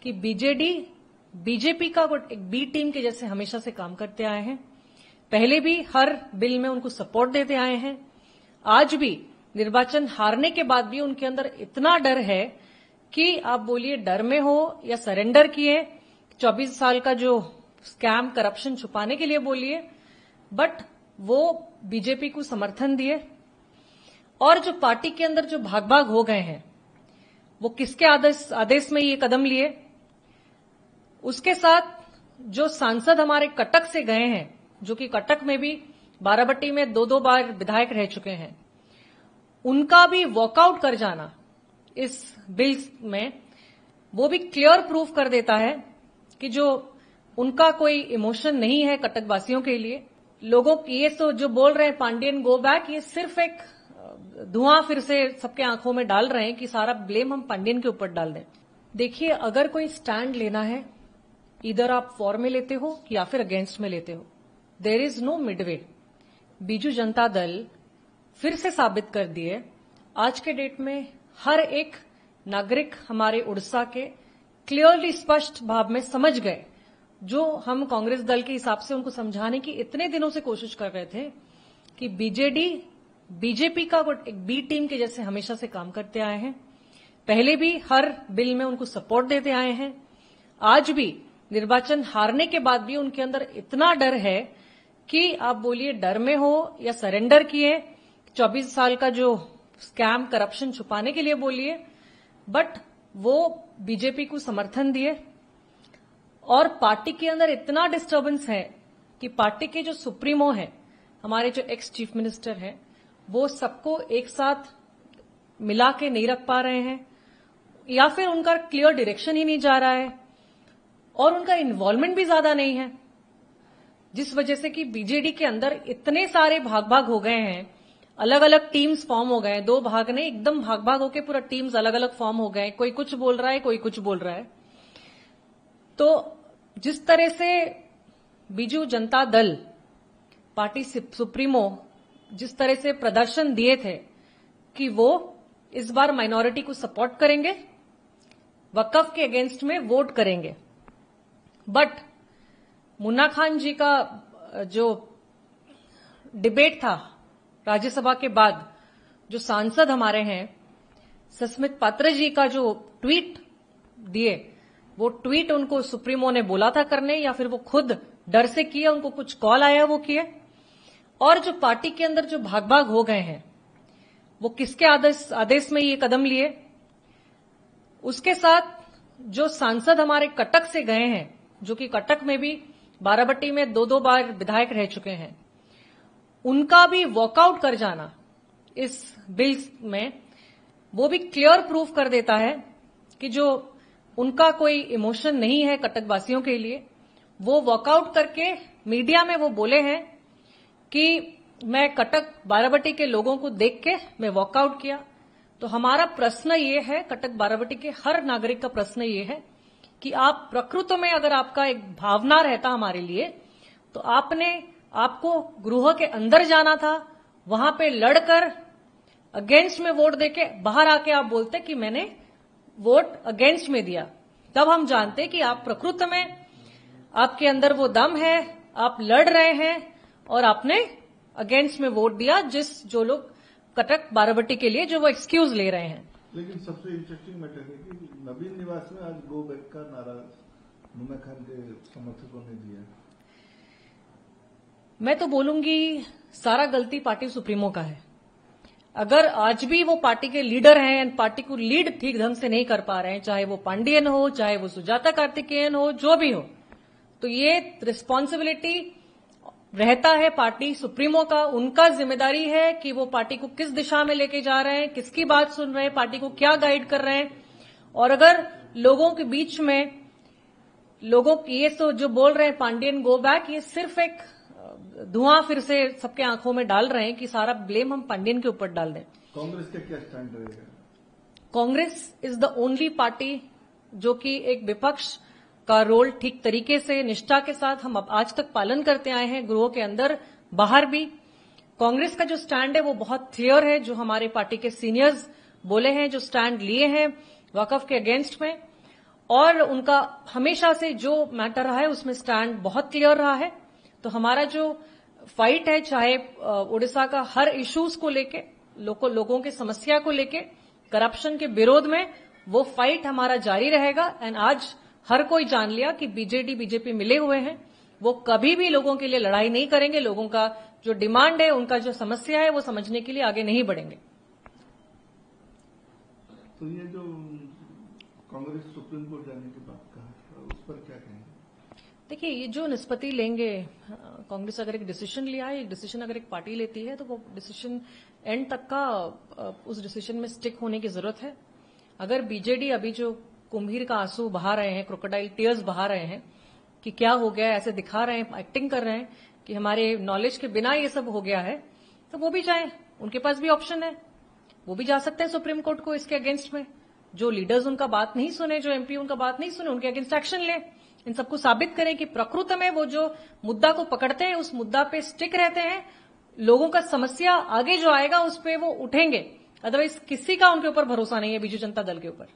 कि बीजेपी का एक बी टीम के जैसे हमेशा से काम करते आए हैं। पहले भी हर बिल में उनको सपोर्ट देते आए हैं। आज भी निर्वाचन हारने के बाद भी उनके अंदर इतना डर है कि आप बोलिए डर में हो या सरेंडर किए, 24 साल का जो स्कैम करप्शन छुपाने के लिए बोलिए, बट वो बीजेपी को समर्थन दिए। और जो पार्टी के अंदर जो भाग भाग हो गए हैं, वो किसके आदेश में ये कदम लिए, उसके साथ जो सांसद हमारे कटक से गए हैं, जो कि कटक में भी बाराबट्टी में 2-2 बार विधायक रह चुके हैं, उनका भी वॉकआउट कर जाना इस बिल में, वो भी क्लियर प्रूफ कर देता है कि जो उनका कोई इमोशन नहीं है कटक वासियों के लिए। लोगों ये तो जो बोल रहे हैं पांडियन गो बैक, ये सिर्फ एक धुआं फिर से सबके आंखों में डाल रहे हैं कि सारा ब्लेम हम पांडियन के ऊपर डाल दें। देखिए, अगर कोई स्टैंड लेना है, इधर आप फॉर में लेते हो या फिर अगेंस्ट में लेते हो, there is no midway. Biju Janata Dal फिर से साबित कर दिए, आज के डेट में हर एक नागरिक हमारे उड़ीसा के क्लियरली स्पष्ट भाव में समझ गए, जो हम कांग्रेस दल के हिसाब से उनको समझाने की इतने दिनों से कोशिश कर रहे थे कि बीजेपी का एक बी टीम के जैसे हमेशा से काम करते आए हैं। पहले भी हर बिल में उनको सपोर्ट देते आए हैं। आज भी निर्वाचन हारने के बाद भी उनके अंदर इतना डर है कि आप बोलिए डर में हो या सरेंडर किए, 24 साल का जो स्कैम करप्शन छुपाने के लिए बोलिए, बट वो बीजेपी को समर्थन दिए। और पार्टी के अंदर इतना डिस्टर्बेंस है कि पार्टी के जो सुप्रीमो हैं, हमारे जो एक्स चीफ मिनिस्टर हैं, वो सबको एक साथ मिला के नहीं रख पा रहे हैं, या फिर उनका क्लियर डायरेक्शन ही नहीं जा रहा है, और उनका इन्वॉल्वमेंट भी ज्यादा नहीं है, जिस वजह से कि बीजेडी के अंदर इतने सारे भाग भाग हो गए हैं, अलग अलग टीम्स फॉर्म हो गए। 2 भाग नहीं, एकदम भाग भाग होके पूरा टीम्स अलग अलग फॉर्म हो गए। कोई कुछ बोल रहा है, कोई कुछ बोल रहा है। तो जिस तरह से बीजू जनता दल पार्टी सुप्रीमो जिस तरह से प्रदर्शन दिए थे कि वो इस बार माइनॉरिटी को सपोर्ट करेंगे, वक्फ के अगेंस्ट में वोट करेंगे, बट मुन्ना खान जी का जो डिबेट था राज्यसभा के बाद, जो सांसद हमारे हैं सस्मित पात्रा जी का जो ट्वीट दिए, वो ट्वीट उनको सुप्रीमो ने बोला था करने, या फिर वो खुद डर से किए, उनको कुछ कॉल आया वो किए। और जो पार्टी के अंदर जो भाग भाग हो गए हैं, वो किसके आदेश में ये कदम लिए, उसके साथ जो सांसद हमारे कटक से गए हैं, जो कि कटक में भी बाराबट्टी में 2-2 बार विधायक रह चुके हैं, उनका भी वॉकआउट कर जाना इस बिल में, वो भी क्लियर प्रूफ कर देता है कि जो उनका कोई इमोशन नहीं है कटक वासियों के लिए। वो वॉकआउट करके मीडिया में वो बोले हैं कि मैं कटक बाराबट्टी के लोगों को देख के मैं वॉकआउट किया। तो हमारा प्रश्न ये है, कटक बाराबट्टी के हर नागरिक का प्रश्न ये है कि आप प्रकृति में अगर आपका एक भावना रहता हमारे लिए, तो आपको गृह के अंदर जाना था, वहां पे लड़कर अगेंस्ट में वोट देके बाहर आके आप बोलते कि मैंने वोट अगेंस्ट में दिया। तब हम जानते कि आप प्रकृति में आपके अंदर वो दम है, आप लड़ रहे हैं और आपने अगेंस्ट में वोट दिया, जो लोग कटक बाराबट्टी के लिए जो वो एक्सक्यूज ले रहे हैं। लेकिन सबसे इंटरेस्टिंग मैटर है कि नवीन निवास में आज गो बैक का नारा मुन्ना खान के समर्थकों ने दिया। मैं तो बोलूंगी सारा गलती पार्टी सुप्रीमो का है। अगर आज भी वो पार्टी के लीडर हैं एंड पार्टी को लीड ठीक ढंग से नहीं कर पा रहे हैं, चाहे वो पांडियन हो, चाहे वो सुजाता कार्तिकेयन हो, जो भी हो, तो ये रिस्पॉन्सिबिलिटी रहता है पार्टी सुप्रीमो का। उनका जिम्मेदारी है कि वो पार्टी को किस दिशा में लेके जा रहे हैं, किसकी बात सुन रहे हैं, पार्टी को क्या गाइड कर रहे हैं। और अगर लोगों के बीच में ये तो जो बोल रहे हैं पांडियन गो बैक, ये सिर्फ एक धुआं फिर से सबके आंखों में डाल रहे हैं कि सारा ब्लेम हम पांडियन के ऊपर डाल दें। कांग्रेस का क्या स्टैंड रहेगा? Congress is the only party जो कि एक विपक्ष का रोल ठीक तरीके से निष्ठा के साथ हम आज तक पालन करते आए हैं, गृह के अंदर बाहर भी। कांग्रेस का जो स्टैंड है वो बहुत क्लियर है, जो हमारे पार्टी के सीनियर्स बोले हैं, जो स्टैंड लिए हैं वक्फ के अगेंस्ट में। और उनका हमेशा से जो मैटर रहा है उसमें स्टैंड बहुत क्लियर रहा है। तो हमारा जो फाइट है, चाहे उड़ीसा का हर इश्यूज को लेके, लोगों के समस्या को लेके, करप्शन के विरोध में, वो फाइट हमारा जारी रहेगा। एंड आज हर कोई जान लिया कि बीजेपी मिले हुए हैं, वो कभी भी लोगों के लिए लड़ाई नहीं करेंगे, लोगों का जो डिमांड है, उनका जो समस्या है, वो समझने के लिए आगे नहीं बढ़ेंगे। तो ये जो कांग्रेस सुप्रीम कोर्ट जाने की बात कहा, उस पर क्या कहेंगे? देखिए, ये जो निष्पत्ति लेंगे, कांग्रेस अगर एक डिसीजन लिया है, एक डिसीजन अगर एक पार्टी लेती है, तो वो डिसीजन एंड तक का उस डिसीजन में स्टिक होने की जरूरत है। अगर बीजेडी अभी जो कुंभीर का आंसू बहा रहे हैं, क्रोकोडाइल टीयर्स बहा रहे हैं कि क्या हो गया, ऐसे दिखा रहे हैं, एक्टिंग कर रहे हैं कि हमारे नॉलेज के बिना ये सब हो गया है, तो वो भी जाए, उनके पास भी ऑप्शन है, वो भी जा सकते हैं सुप्रीम कोर्ट को इसके अगेंस्ट में। जो लीडर्स उनका बात नहीं सुने, जो एमपी उनका बात नहीं सुने, उनके अगेंस्ट एक्शन ले, इन सबको साबित करें कि प्रकृत में वो जो मुद्दा को पकड़ते हैं, उस मुद्दा पे स्टिक रहते हैं, लोगों का समस्या आगे जो आएगा उस पे वो उठेंगे। अदरवाइज किसी का उनके ऊपर भरोसा नहीं है, बीजू जनता दल के ऊपर।